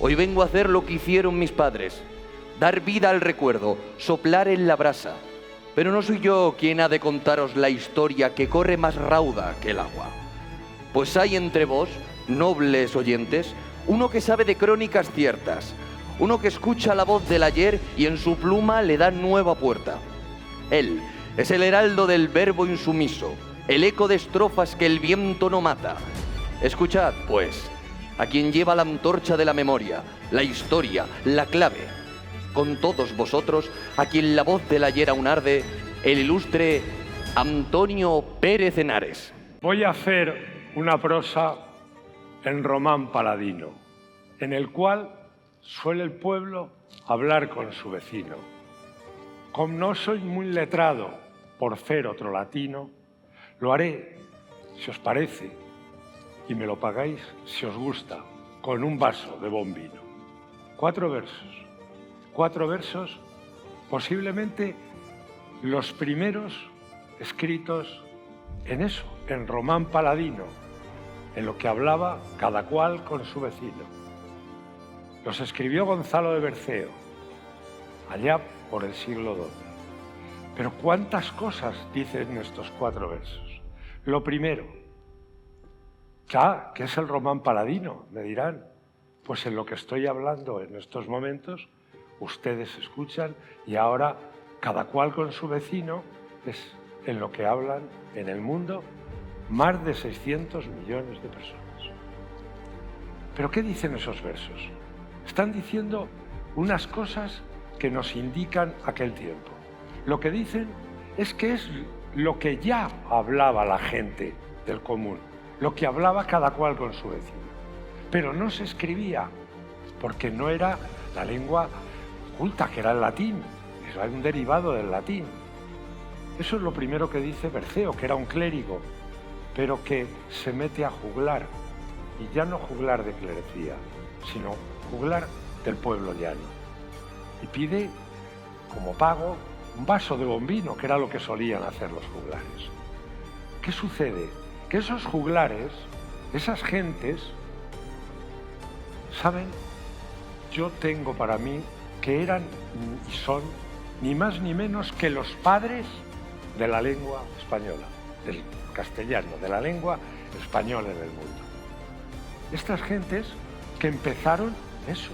Hoy vengo a hacer lo que hicieron mis padres, dar vida al recuerdo, soplar en la brasa. Pero no soy yo quien ha de contaros la historia que corre más rauda que el agua. Pues hay entre vos, nobles oyentes, uno que sabe de crónicas ciertas, uno que escucha la voz del ayer y en su pluma le da nueva puerta. Él es el heraldo del verbo insumiso, el eco de estrofas que el viento no mata. Escuchad, pues, a quien lleva la antorcha de la memoria, la historia, la clave. Con todos vosotros, a quien la voz del ayer aún arde, el ilustre Antonio Pérez Henares. Voy a hacer una prosa en román paladino, en el cual suele el pueblo hablar con su vecino. Como no soy muy letrado por ser otro latino, lo haré, si os parece, y me lo pagáis, si os gusta, con un vaso de buen vino. 4 versos, posiblemente los primeros escritos en eso, en román paladino, en lo que hablaba cada cual con su vecino. Los escribió Gonzalo de Berceo, allá por el siglo XII. Pero ¿cuántas cosas dicen estos 4 versos? Lo primero, ¿qué es el román paladino? Me dirán. Pues en lo que estoy hablando en estos momentos, ustedes escuchan y ahora cada cual con su vecino es en lo que hablan en el mundo más de 600 millones de personas. ¿Pero qué dicen esos versos? Están diciendo unas cosas que nos indican aquel tiempo. Lo que dicen es que es lo que ya hablaba la gente del común, lo que hablaba cada cual con su vecino. Pero no se escribía, porque no era la lengua culta, que era el latín, era un derivado del latín. Eso es lo primero que dice Berceo, que era un clérigo, pero que se mete a juglar, y ya no juglar de clerecía, sino juglar del pueblo llano. Y pide, como pago, un vaso de bombino, que era lo que solían hacer los juglares. ¿Qué sucede? Que esos juglares, esas gentes, ¿saben? Yo tengo para mí que eran y son ni más ni menos que los padres de la lengua española, del castellano, de la lengua española en el mundo. Estas gentes que empezaron eso,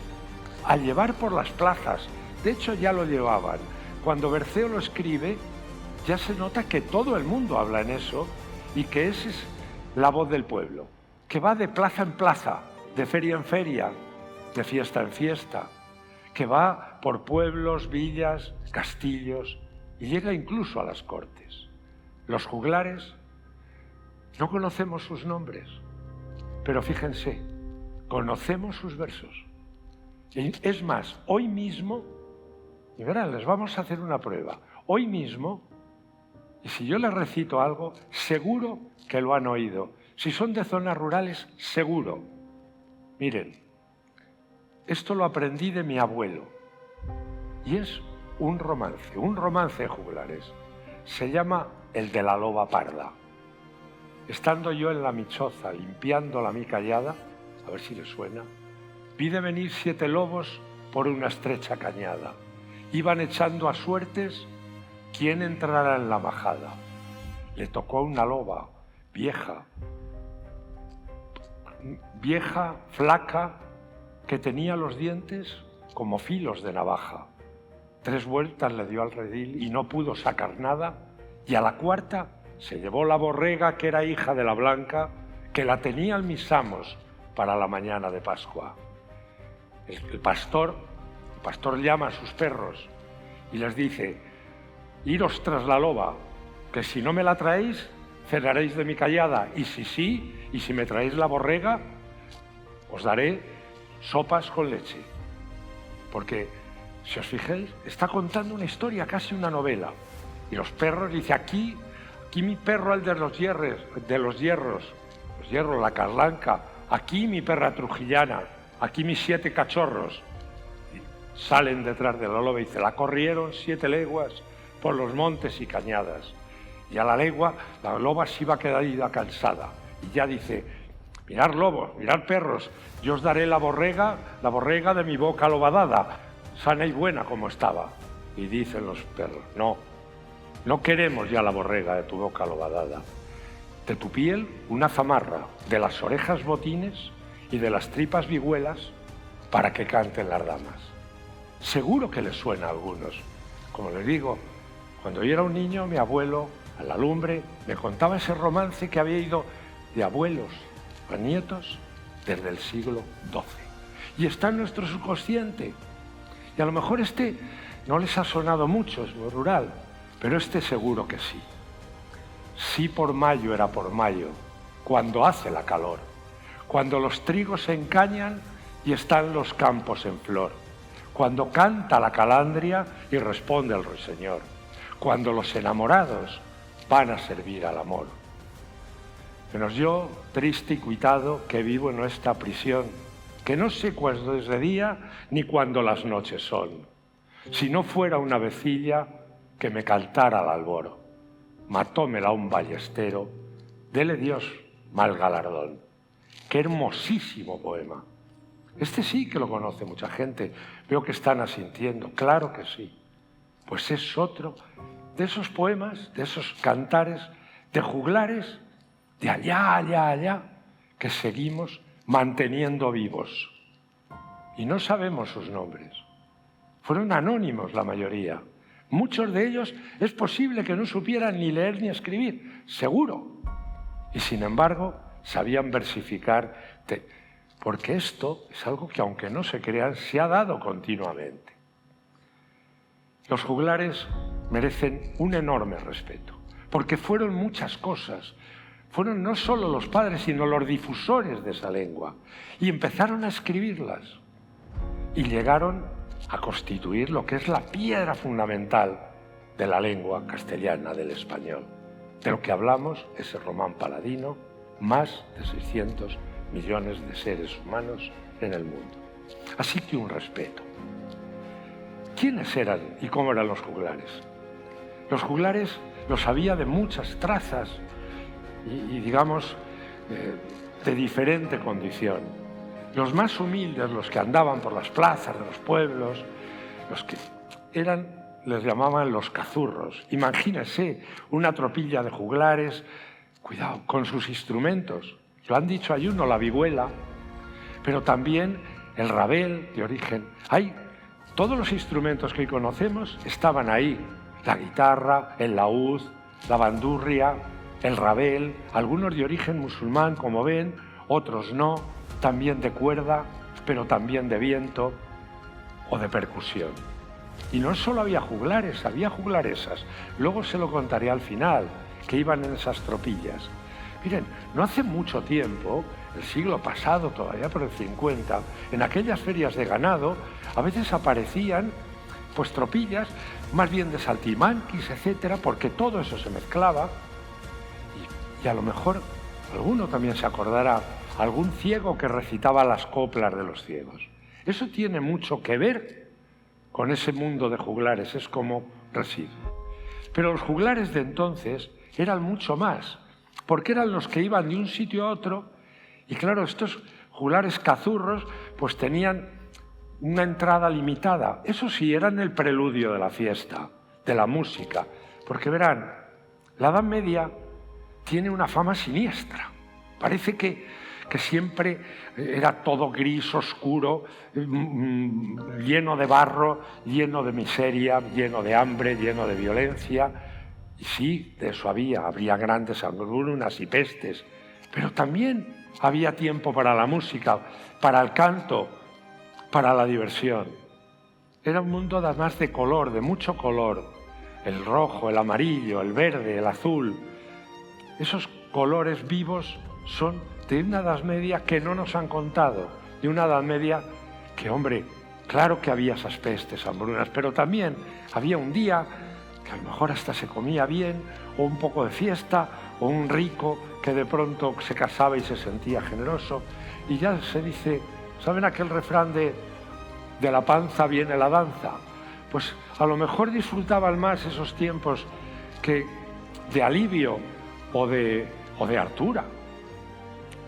a llevar por las plazas, de hecho ya lo llevaban. Cuando Berceo lo escribe, ya se nota que todo el mundo habla en eso y que esa es la voz del pueblo, que va de plaza en plaza, de feria en feria, de fiesta en fiesta, que va por pueblos, villas, castillos y llega incluso a las cortes. Los juglares no conocemos sus nombres, pero fíjense, conocemos sus versos. Y es más, hoy mismo, y verán, les vamos a hacer una prueba. Hoy mismo, y si yo les recito algo, seguro que lo han oído. Si son de zonas rurales, seguro. Miren, esto lo aprendí de mi abuelo. Y es un romance de juglares. Se llama El de la loba parda. Estando yo en la michoza, limpiando la mi callada, a ver si les suena, vi de venir 7 lobos por una estrecha cañada. Iban echando a suertes quién entrará en la majada. Le tocó una loba vieja, flaca, que tenía los dientes como filos de navaja. 3 vueltas le dio al redil y no pudo sacar nada, y a la 4ª se llevó la borrega, que era hija de la blanca, que la tenían mis amos para la mañana de Pascua. El pastor llama a sus perros y les dice: iros tras la loba, que si no me la traéis, cenaréis de mi callada, y si sí, y si me traéis la borrega, os daré sopas con leche. Porque, si os fijáis, está contando una historia, casi una novela. Y los perros, dice, aquí mi perro, el de los hierros, la carlanca, aquí mi perra trujillana, aquí mis 7 cachorros. Y salen detrás de la loba y dice, la corrieron 7 leguas por los montes y cañadas. Y a la legua, la loba se iba quedando cansada. Y ya dice, mirad lobos, mirad perros, yo os daré la borrega de mi boca lobadada, sana y buena como estaba. Y dicen los perros, no queremos ya la borrega de tu boca lobadada. De tu piel una zamarra, de las orejas botines y de las tripas vihuelas para que canten las damas. Seguro que les suena a algunos. Como les digo, cuando yo era un niño, mi abuelo, a la lumbre, me contaba ese romance que había ido de abuelos a nietos desde el siglo XII. Y está en nuestro subconsciente. Y a lo mejor este no les ha sonado mucho, es muy rural, pero este seguro que sí. Sí por mayo era por mayo, cuando hace la calor, cuando los trigos se encañan y están los campos en flor, cuando canta la calandria y responde el ruiseñor, cuando los enamorados van a servir al amor. Menos yo, triste y cuitado, que vivo en esta prisión, que no sé cuándo es de día ni cuándo las noches son. Si no fuera una vecilla que me cantara al alboro, matómela un ballestero, dele Dios mal galardón. Qué hermosísimo poema. Este sí que lo conoce mucha gente. Veo que están asintiendo. Claro que sí. Pues es otro de esos poemas, de esos cantares, de juglares, de allá, que seguimos manteniendo vivos. Y no sabemos sus nombres. Fueron anónimos la mayoría. Muchos de ellos es posible que no supieran ni leer ni escribir, seguro. Y sin embargo, sabían versificar, porque esto es algo que, aunque no se crean, se ha dado continuamente. Los juglares merecen un enorme respeto, porque fueron muchas cosas. Fueron no solo los padres, sino los difusores de esa lengua. Y empezaron a escribirlas. Y llegaron a constituir lo que es la piedra fundamental de la lengua castellana, del español. De lo que hablamos, ese román paladino, más de 600 millones de seres humanos en el mundo. Así que un respeto. ¿Quiénes eran y cómo eran los juglares? Los juglares los había de muchas trazas y digamos, de diferente condición. Los más humildes, los que andaban por las plazas de los pueblos, los que les llamaban los cazurros. Imagínense una tropilla de juglares, cuidado, con sus instrumentos. Lo han dicho hay uno, la vihuela, pero también el rabel de origen. Todos los instrumentos que hoy conocemos estaban ahí. La guitarra, el laúd, la bandurria, el rabel, algunos de origen musulmán, como ven, otros no, también de cuerda, pero también de viento o de percusión. Y no solo había juglares, había juglaresas. Luego se lo contaré al final, que iban en esas tropillas. Miren, no hace mucho tiempo, el siglo pasado todavía, por el 50, en aquellas ferias de ganado, a veces aparecían pues tropillas, más bien de saltimanquis, etcétera, porque todo eso se mezclaba. Y a lo mejor alguno también se acordará, algún ciego que recitaba las coplas de los ciegos. Eso tiene mucho que ver con ese mundo de juglares, es como reside. Pero los juglares de entonces eran mucho más, porque eran los que iban de un sitio a otro, y claro, estos juglares cazurros pues tenían una entrada limitada. Eso sí, eran el preludio de la fiesta, de la música, porque verán, la Edad Media tiene una fama siniestra. Parece que siempre era todo gris, oscuro, lleno de barro, lleno de miseria, lleno de hambre, lleno de violencia. Y sí, de eso habría grandes hambrunas y pestes, pero también había tiempo para la música, para el canto, para la diversión. Era un mundo además de color, de mucho color. El rojo, el amarillo, el verde, el azul. Esos colores vivos son de una Edad Media que no nos han contado, de una Edad Media que, hombre, claro que había esas pestes, hambrunas, pero también había un día que a lo mejor hasta se comía bien, o un poco de fiesta, o un rico que de pronto se casaba y se sentía generoso. Y ya se dice, ¿saben aquel refrán de la panza viene la danza? Pues a lo mejor disfrutaban más esos tiempos que de alivio o de hartura.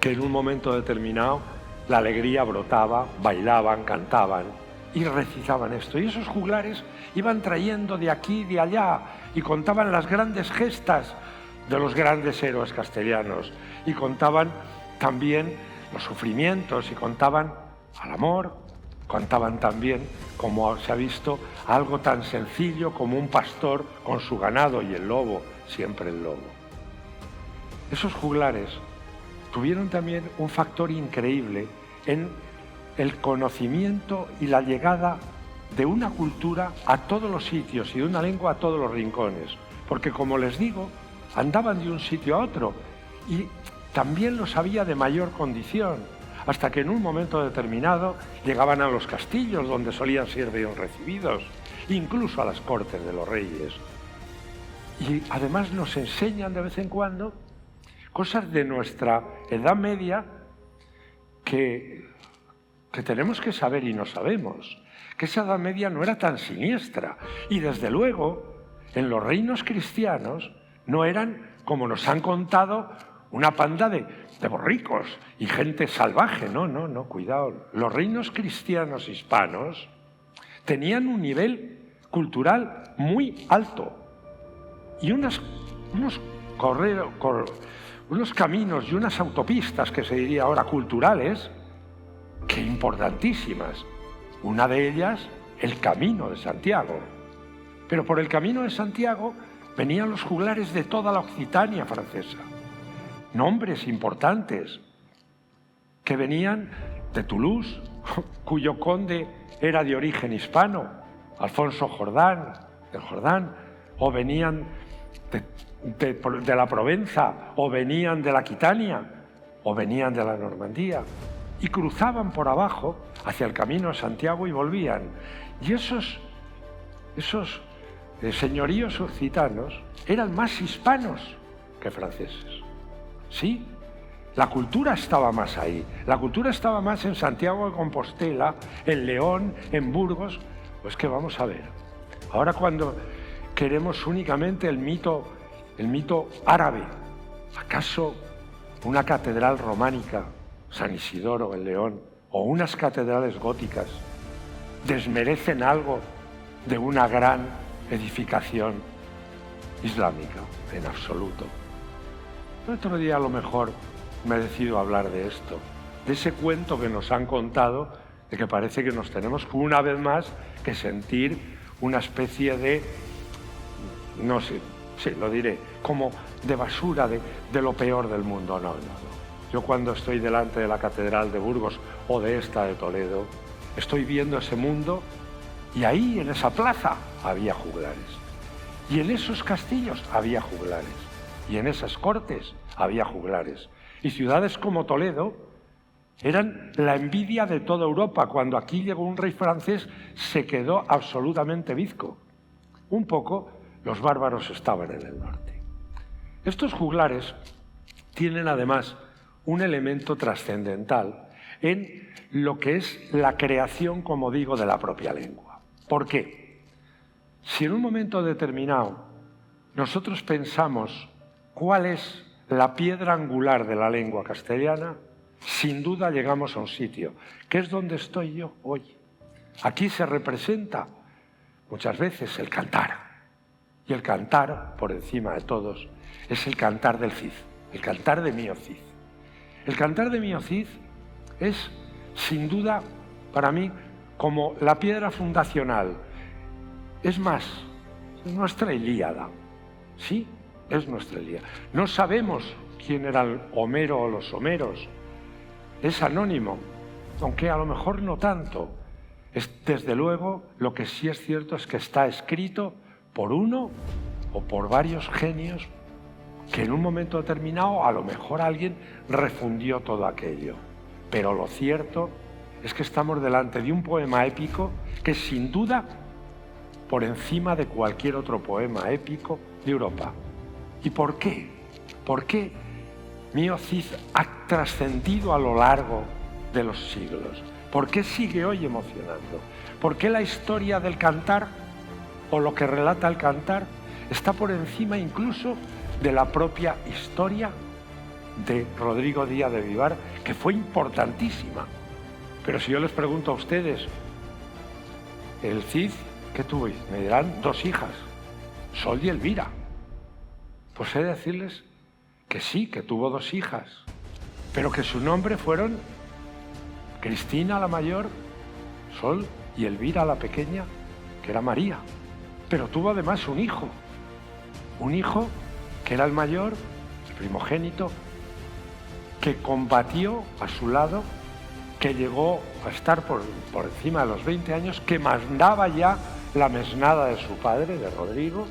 que en un momento determinado la alegría brotaba, bailaban, cantaban y recitaban esto. Y esos juglares iban trayendo de aquí y de allá y contaban las grandes gestas de los grandes héroes castellanos y contaban también los sufrimientos y contaban al amor, contaban también, como se ha visto, algo tan sencillo como un pastor con su ganado y el lobo, siempre el lobo. Esos juglares tuvieron también un factor increíble en el conocimiento y la llegada de una cultura a todos los sitios y de una lengua a todos los rincones, porque como les digo, andaban de un sitio a otro y también los había de mayor condición, hasta que en un momento determinado llegaban a los castillos donde solían ser bien recibidos, incluso a las cortes de los reyes. Y además nos enseñan de vez en cuando cosas de nuestra Edad Media que tenemos que saber y no sabemos, que esa Edad Media no era tan siniestra y desde luego en los reinos cristianos no eran, como nos han contado, una panda de borricos y gente salvaje. No, cuidado. Los reinos cristianos hispanos tenían un nivel cultural muy alto y unos caminos y unas autopistas, que se diría ahora culturales, que importantísimas. Una de ellas, el Camino de Santiago. Pero por el Camino de Santiago venían los juglares de toda la Occitania francesa. Nombres importantes que venían de Toulouse, cuyo conde era de origen hispano, Alfonso Jordán, del Jordán, o venían de la Provenza, o venían de la Aquitania, o venían de la Normandía, y cruzaban por abajo hacia el Camino de Santiago y volvían. Y esos señoríos occitanos eran más hispanos que franceses. Sí, la cultura estaba más ahí. La cultura estaba más en Santiago de Compostela, en León, en Burgos. Pues que vamos a ver. Ahora cuando queremos únicamente el mito árabe, ¿acaso una catedral románica, San Isidoro en León, o unas catedrales góticas desmerecen algo de una gran edificación islámica? En absoluto. El otro día a lo mejor me decido hablar de esto, de ese cuento que nos han contado, de que parece que nos tenemos una vez más que sentir una especie de, no sé, sí, lo diré, como de basura, de lo peor del mundo. No. Yo cuando estoy delante de la Catedral de Burgos o de esta de Toledo, estoy viendo ese mundo y ahí en esa plaza había juglares. Y en esos castillos había juglares. Y en esas cortes había juglares. Y ciudades como Toledo eran la envidia de toda Europa. Cuando aquí llegó un rey francés, se quedó absolutamente bizco. Un poco los bárbaros estaban en el norte. Estos juglares tienen además un elemento trascendental en lo que es la creación, como digo, de la propia lengua. ¿Por qué? Si en un momento determinado nosotros pensamos ¿cuál es la piedra angular de la lengua castellana? Sin duda llegamos a un sitio, que es donde estoy yo hoy. Aquí se representa muchas veces el cantar. Y el cantar, por encima de todos, es el cantar del Cid, el cantar de Mío Cid. El cantar de Mío Cid es, sin duda, para mí, como la piedra fundacional. Es más, es nuestra Ilíada, ¿sí? Es nuestra Ilíada. No sabemos quién era el Homero o los Homeros. Es anónimo, aunque a lo mejor no tanto. Desde luego, lo que sí es cierto es que está escrito por uno o por varios genios que en un momento determinado a lo mejor alguien refundió todo aquello. Pero lo cierto es que estamos delante de un poema épico que sin duda por encima de cualquier otro poema épico de Europa. ¿Y por qué? ¿Por qué Mío Cid ha trascendido a lo largo de los siglos? ¿Por qué sigue hoy emocionando? ¿Por qué la historia del cantar o lo que relata el cantar está por encima incluso de la propia historia de Rodrigo Díaz de Vivar, que fue importantísima. Pero si yo les pregunto a ustedes, el Cid, ¿qué tuvo? Me dirán 2 hijas, Sol y Elvira. Pues he de decirles que sí, que tuvo 2 hijas, pero que su nombre fueron Cristina la mayor, Sol, y Elvira la pequeña, que era María. Pero tuvo además un hijo que era el mayor, el primogénito, que combatió a su lado, que llegó a estar por encima de los 20 años, que mandaba ya la mesnada de su padre, de Rodrigo,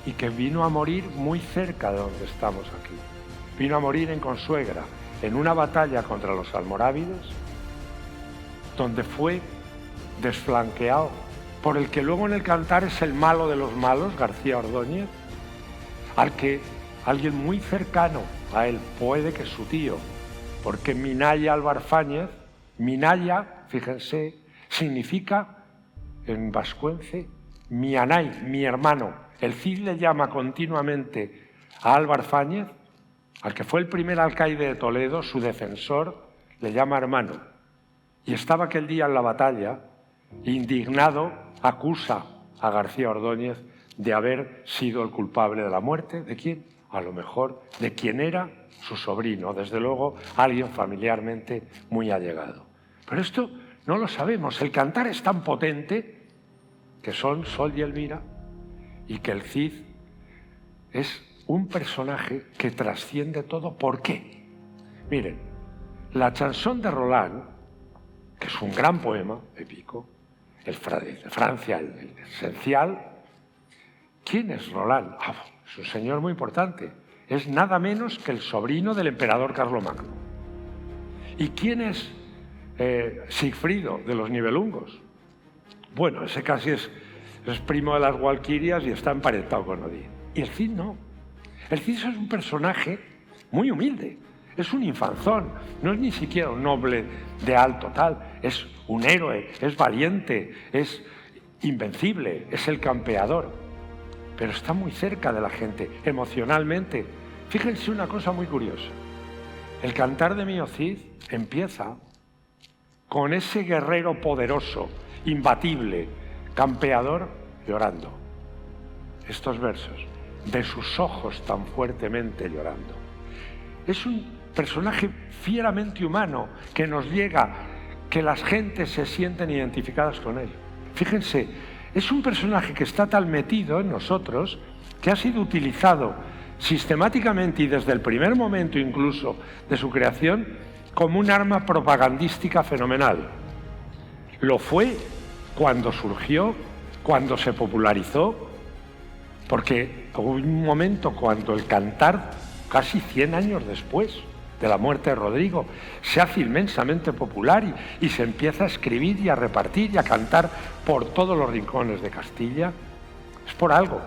y que vino a morir muy cerca de donde estamos aquí. Vino a morir en Consuegra, en una batalla contra los almorávides, donde fue desflanqueado por el que luego en el Cantar es el malo de los malos, García Ordóñez, al que alguien muy cercano a él, puede que su tío, porque Minaya Albarfáñez, Minaya, fíjense, significa en vascuence mi anay, mi hermano. El Cid le llama continuamente a Albarfáñez, al que fue el primer alcaide de Toledo, su defensor, le llama hermano. Y estaba aquel día en la batalla, indignado, acusa a García Ordóñez de haber sido el culpable de la muerte. ¿De quién? A lo mejor de quien era su sobrino, desde luego alguien familiarmente muy allegado. Pero esto no lo sabemos. El Cantar es tan potente que son Sol y Elvira, y que el Cid es un personaje que trasciende todo. ¿Por qué? Miren, la Chanson de Roland, que es un gran poema épico, de Francia, el esencial. ¿Quién es Roland? Es un señor muy importante. Es nada menos que el sobrino del emperador Carlomagno. ¿Y quién es Sigfrido de los Nibelungos? Bueno, ese casi es primo de las Walquirias y está emparentado con Odín. Y el Cid no. El Cid es un personaje muy humilde. Es un infanzón, no es ni siquiera un noble de alto tal, es un héroe, es valiente, es invencible, es el campeador. Pero está muy cerca de la gente, emocionalmente. Fíjense una cosa muy curiosa. El Cantar de Mío Cid empieza con ese guerrero poderoso, imbatible, campeador, llorando. Estos versos, de sus ojos tan fuertemente llorando. Es un personaje fieramente humano que nos llega, que las gentes se sienten identificadas con él. Fíjense, es un personaje que está tan metido en nosotros que ha sido utilizado sistemáticamente y desde el primer momento incluso de su creación como un arma propagandística fenomenal. Lo fue cuando surgió, cuando se popularizó, porque hubo un momento cuando el Cantar, casi 100 años después de la muerte de Rodrigo, se hace inmensamente popular y se empieza a escribir y a repartir y a cantar por todos los rincones de Castilla. Es por algo.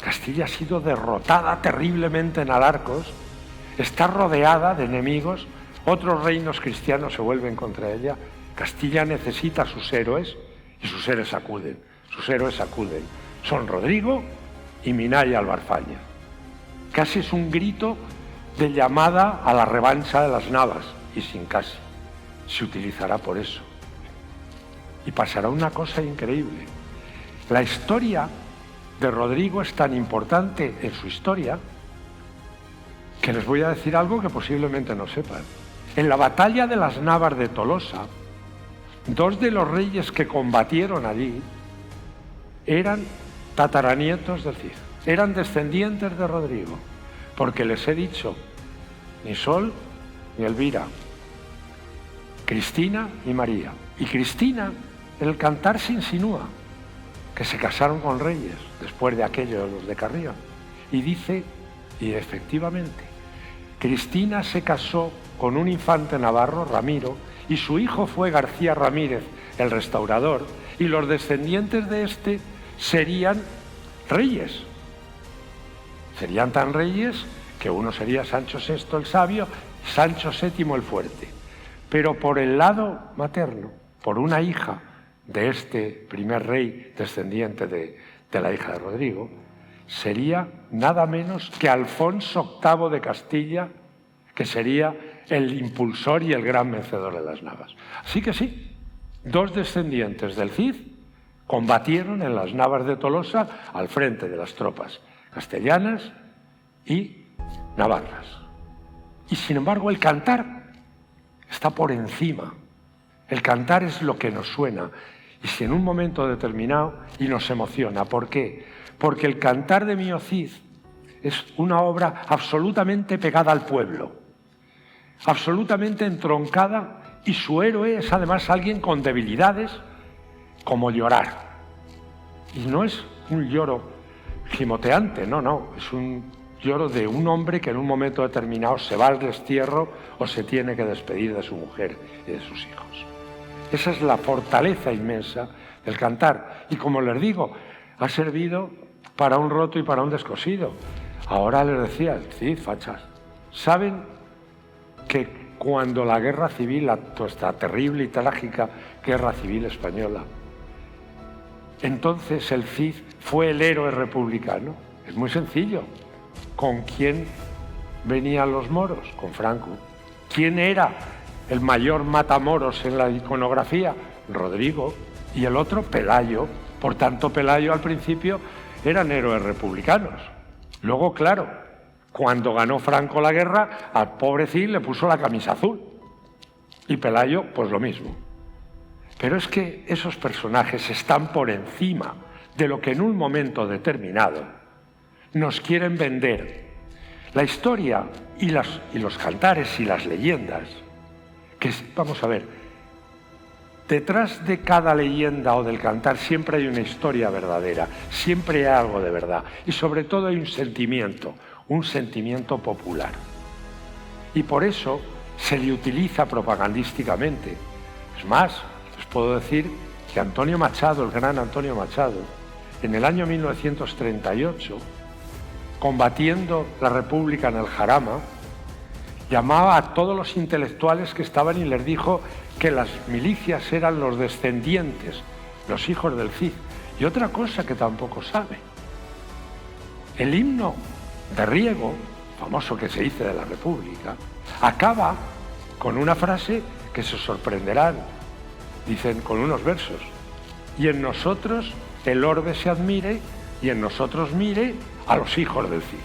Castilla ha sido derrotada terriblemente en Alarcos, está rodeada de enemigos, otros reinos cristianos se vuelven contra ella. Castilla necesita a sus héroes y sus héroes acuden. Sus héroes acuden. Son Rodrigo y Minaya Albarfáñez. Casi es un grito de llamada a la revancha de las Navas, y sin casi. Se utilizará por eso. Y pasará una cosa increíble. La historia de Rodrigo es tan importante en su historia que les voy a decir algo que posiblemente no sepan. En la batalla de las Navas de Tolosa, 2 de los reyes que combatieron allí eran tataranietos del Cid, eran descendientes de Rodrigo, porque les he dicho, ni Sol ni Elvira, Cristina y María. Y Cristina, en el Cantar se insinúa que se casaron con reyes después de aquello de los de Carrión. Y dice, y efectivamente, Cristina se casó con un infante navarro, Ramiro, y su hijo fue García Ramírez, el restaurador, y los descendientes de este serían reyes. Serían tan reyes que uno sería Sancho VI el sabio, Sancho VII el fuerte. Pero por el lado materno, por una hija de este primer rey descendiente de la hija de Rodrigo, sería nada menos que Alfonso VIII de Castilla, que sería el impulsor y el gran vencedor de las Navas. Así que sí, 2 descendientes del Cid combatieron en las Navas de Tolosa al frente de las tropas castellanas y navarras. Y sin embargo el cantar está por encima. El cantar es lo que nos suena. Y si en un momento determinado y nos emociona. ¿Por qué? Porque el cantar de Mío Cid es una obra absolutamente pegada al pueblo, absolutamente entroncada, y su héroe es además alguien con debilidades como llorar. Y no es un lloro gimoteante, no, es un lloro de un hombre que en un momento determinado se va al destierro o se tiene que despedir de su mujer y de sus hijos. Esa es la fortaleza inmensa del cantar. Y como les digo, ha servido para un roto y para un descosido. Ahora les decía, sí, fachas, ¿saben que cuando la guerra civil, esta terrible y trágica guerra civil española, entonces el Cid fue el héroe republicano? Es muy sencillo. ¿Con quién venían los moros? Con Franco. ¿Quién era el mayor matamoros en la iconografía? Rodrigo. Y el otro, Pelayo. Por tanto, Pelayo al principio eran héroes republicanos. Luego, claro, cuando ganó Franco la guerra, al pobre Cid le puso la camisa azul. Y Pelayo, pues lo mismo. Pero es que esos personajes están por encima de lo que en un momento determinado nos quieren vender. La historia y los cantares y las leyendas, que vamos a ver, detrás de cada leyenda o del cantar siempre hay una historia verdadera, siempre hay algo de verdad, y sobre todo hay un sentimiento popular. Y por eso se le utiliza propagandísticamente. Es más, les puedo decir que Antonio Machado, el gran Antonio Machado, en el año 1938, combatiendo la República en el Jarama, llamaba a todos los intelectuales que estaban y les dijo que las milicias eran los descendientes, los hijos del Cid. Y otra cosa que tampoco sabe, el himno de Riego, famoso que se dice de la República, acaba con una frase que se sorprenderán. Dicen con unos versos: y en nosotros el orbe se admire, y en nosotros mire a los hijos del Cid.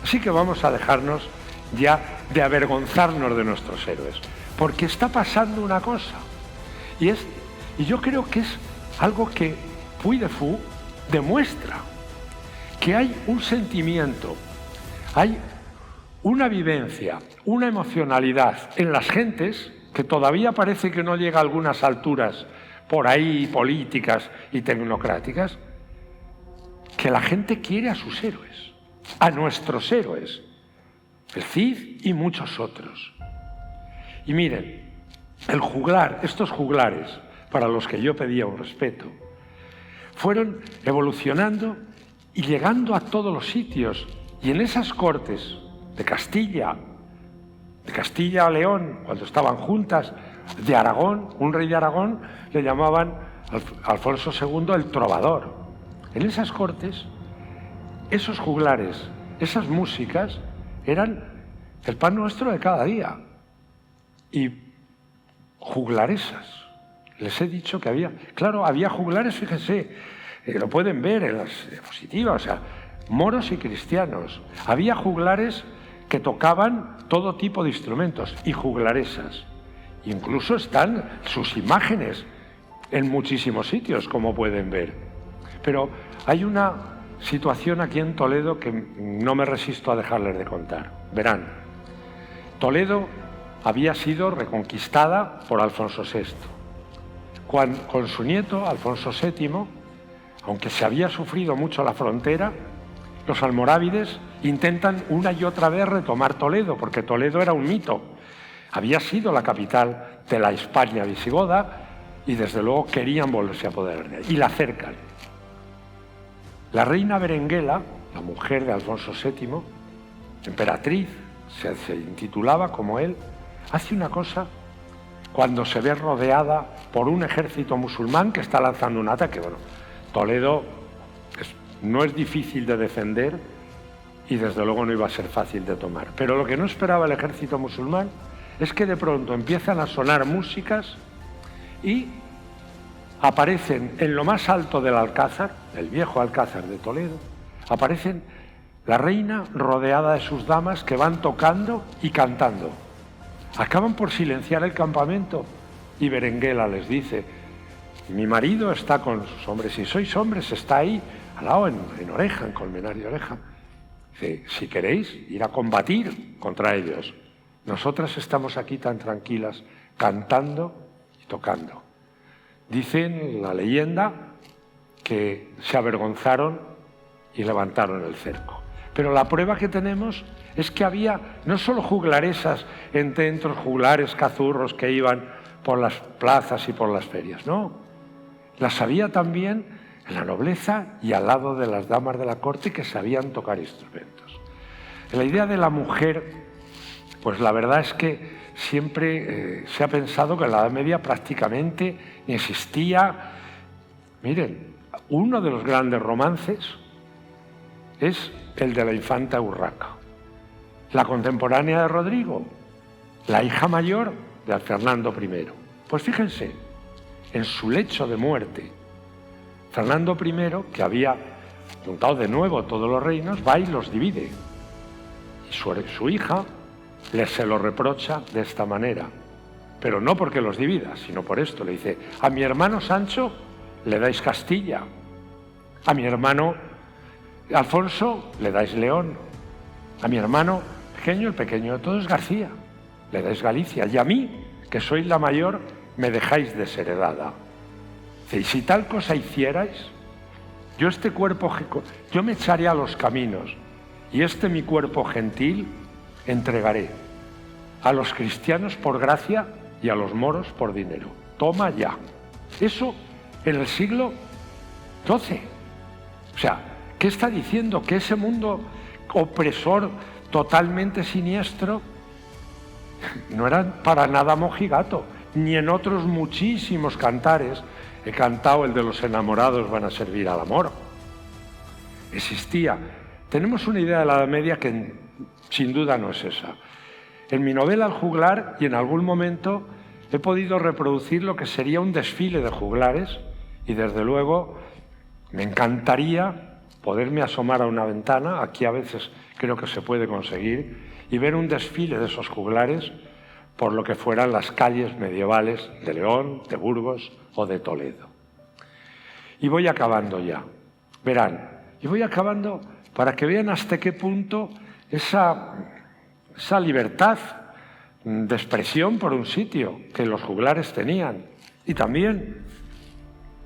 Así que vamos a dejarnos ya de avergonzarnos de nuestros héroes, porque está pasando una cosa, y yo creo que es algo que Puy de Fou demuestra, que hay un sentimiento, hay una vivencia, una emocionalidad en las gentes que todavía parece que no llega a algunas alturas por ahí políticas y tecnocráticas, que la gente quiere a sus héroes, a nuestros héroes, el Cid y muchos otros. Y miren, el juglar, estos juglares, para los que yo pedía un respeto, fueron evolucionando y llegando a todos los sitios. Y en esas cortes de Castilla a León, cuando estaban juntas, de Aragón, un rey de Aragón, le llamaban Alfonso II el trovador. En esas cortes, esos juglares, esas músicas, eran el pan nuestro de cada día. Y juglaresas. Les he dicho que había juglares, fíjense, lo pueden ver en las diapositivas, o sea, moros y cristianos. Había juglares que tocaban todo tipo de instrumentos y juglaresas. Incluso están sus imágenes en muchísimos sitios, como pueden ver. Pero hay una situación aquí en Toledo que no me resisto a dejarles de contar. Verán, Toledo había sido reconquistada por Alfonso VI. Con su nieto, Alfonso VII, aunque se había sufrido mucho la frontera, los almorávides intentan una y otra vez retomar Toledo, porque Toledo era un mito. Había sido la capital de la Hispania visigoda y desde luego querían volverse a apoderar, y la cercan. La reina Berenguela, la mujer de Alfonso VII, emperatriz, se intitulaba como él, hace una cosa cuando se ve rodeada por un ejército musulmán que está lanzando un ataque. Bueno, Toledo no es difícil de defender y desde luego no iba a ser fácil de tomar. Pero lo que no esperaba el ejército musulmán es que de pronto empiezan a sonar músicas y aparecen en lo más alto del Alcázar, el viejo Alcázar de Toledo, aparecen la reina rodeada de sus damas que van tocando y cantando. Acaban por silenciar el campamento y Berenguela les dice: mi marido está con sus hombres, si sois hombres está ahí al lado en Oreja, en Colmenar de Oreja. Dice: si queréis ir a combatir contra ellos, nosotras estamos aquí tan tranquilas, cantando y tocando. Dicen la leyenda que se avergonzaron y levantaron el cerco. Pero la prueba que tenemos es que había no solo juglaresas en centros, juglares, cazurros que iban por las plazas y por las ferias, no. Las había también en la nobleza y al lado de las damas de la corte que sabían tocar instrumentos. La idea de la mujer, pues la verdad es que siempre se ha pensado que en la Edad Media prácticamente ni existía. Miren, uno de los grandes romances es el de la infanta Urraca, la contemporánea de Rodrigo, la hija mayor de Fernando I. Pues fíjense, en su lecho de muerte, Fernando I, que había juntado de nuevo todos los reinos, va y los divide. Y su hija se lo reprocha de esta manera, pero no porque los divida, sino por esto. Le dice: a mi hermano Sancho le dais Castilla, a mi hermano Alfonso le dais León, a mi hermano Eugenio, el pequeño de todos, García, le dais Galicia, y a mí, que soy la mayor, me dejáis desheredada. Dice: y si tal cosa hicierais, yo este cuerpo, yo me echaré a los caminos, y este mi cuerpo gentil entregaré a los cristianos por gracia y a los moros por dinero. Toma ya. Eso en el siglo XII. O sea, ¿qué está diciendo? Que ese mundo opresor, totalmente siniestro, no era para nada mojigato, ni en otros muchísimos cantares. He cantado el de los enamorados van a servir al amor. Existía. Tenemos una idea de la Edad Media que sin duda no es esa. En mi novela El juglar, y en algún momento he podido reproducir lo que sería un desfile de juglares, y desde luego me encantaría poderme asomar a una ventana, aquí a veces creo que se puede conseguir, y ver un desfile de esos juglares por lo que fueran las calles medievales de León, de Burgos o de Toledo. Y voy acabando ya, verán, y voy acabando para que vean hasta qué punto esa libertad de expresión por un sitio que los juglares tenían, y también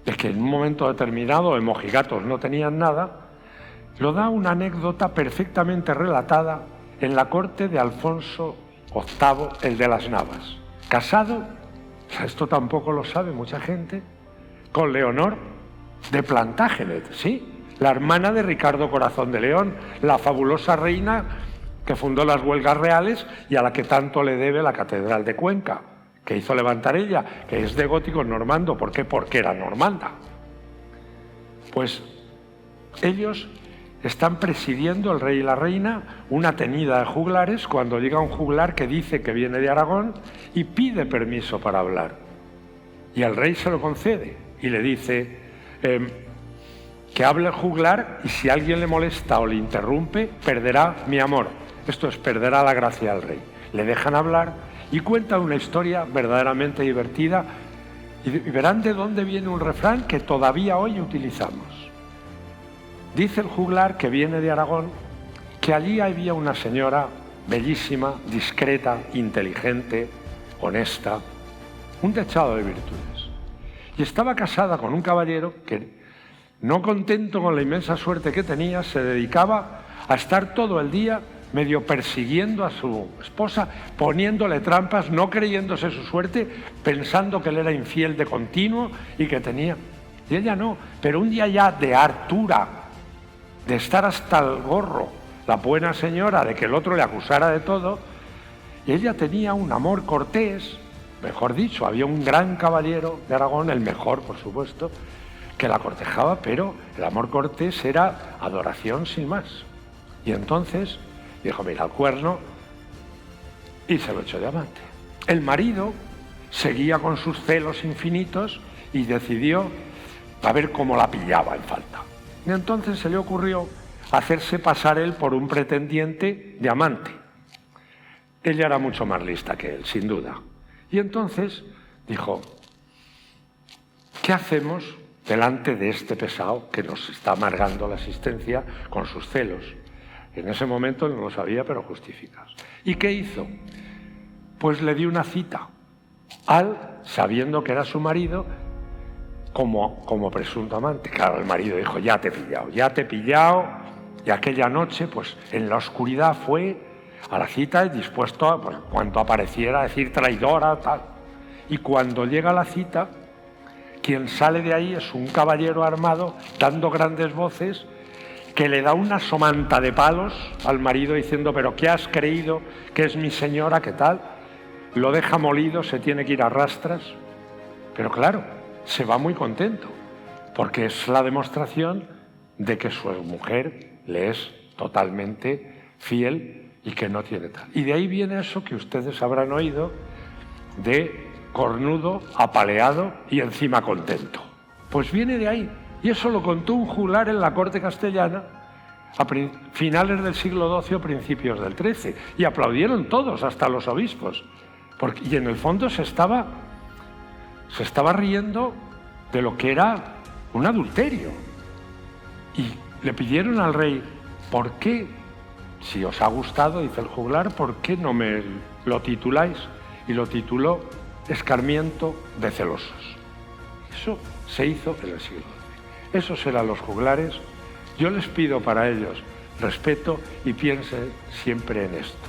de que en un momento determinado de mojigatos no tenían nada, lo da una anécdota perfectamente relatada en la corte de Alfonso VIII, el de las Navas, casado, esto tampoco lo sabe mucha gente, con Leonor de Plantagenet, ¿sí? La hermana de Ricardo Corazón de León, la fabulosa reina que fundó las huelgas reales y a la que tanto le debe la Catedral de Cuenca, que hizo levantar ella, que es de gótico normando. ¿Por qué? Porque era normanda. Pues ellos están presidiendo, el rey y la reina, una tenida de juglares cuando llega un juglar que dice que viene de Aragón y pide permiso para hablar. Y el rey se lo concede y le dice que hable el juglar, y si alguien le molesta o le interrumpe, perderá mi amor. Esto es, perderá la gracia del rey. Le dejan hablar y cuentan una historia verdaderamente divertida, y verán de dónde viene un refrán que todavía hoy utilizamos. Dice el juglar, que viene de Aragón, que allí había una señora bellísima, discreta, inteligente, honesta, un dechado de virtudes. Y estaba casada con un caballero que, no contento con la inmensa suerte que tenía, se dedicaba a estar todo el día medio persiguiendo a su esposa, poniéndole trampas, no creyéndose su suerte, pensando que él era infiel de continuo y que tenía... Y ella no, pero un día ya de hartura, de estar hasta el gorro, la buena señora, de que el otro le acusara de todo, y ella tenía un amor cortés, mejor dicho, había un gran caballero de Aragón, el mejor, por supuesto, que la cortejaba, pero el amor cortés era adoración sin más. Y entonces dijo, mira, el cuerno, y se lo echó de amante. El marido seguía con sus celos infinitos y decidió a ver cómo la pillaba en falta. Y entonces se le ocurrió hacerse pasar él por un pretendiente de amante. Ella era mucho más lista que él, sin duda. Y entonces dijo, ¿qué hacemos delante de este pesado que nos está amargando la existencia con sus celos? En ese momento no lo sabía, pero justificas. ¿Y qué hizo? Pues le dio una cita sabiendo que era su marido, como presunto amante. Claro, el marido dijo, ya te he pillado. Y aquella noche, pues en la oscuridad fue a la cita y dispuesto a, pues, cuanto apareciera, a decir traidora, tal. Y cuando llega a la cita, quien sale de ahí es un caballero armado dando grandes voces, que le da una somanta de palos al marido diciendo, pero ¿qué has creído que es mi señora? ¿Qué tal? Lo deja molido, se tiene que ir a rastras. Pero claro, se va muy contento, porque es la demostración de que su mujer le es totalmente fiel y que no tiene tal. Y de ahí viene eso que ustedes habrán oído de cornudo, apaleado y encima contento. Pues viene de ahí. Y eso lo contó un juglar en la corte castellana a finales del siglo XII o principios del XIII. Y aplaudieron todos, hasta los obispos. Y en el fondo se estaba riendo de lo que era un adulterio. Y le pidieron al rey, ¿por qué, si os ha gustado, dice el juglar, ¿por qué no me lo tituláis? Y lo tituló Escarmiento de celosos. Eso se hizo en el siglo XII. Esos eran los juglares. Yo les pido para ellos respeto y piensen siempre en esto,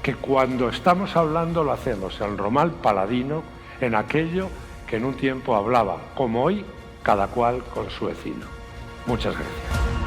que cuando estamos hablando lo hacemos en Romal Paladino, en aquello que en un tiempo hablaba, como hoy, cada cual con su vecino. Muchas gracias.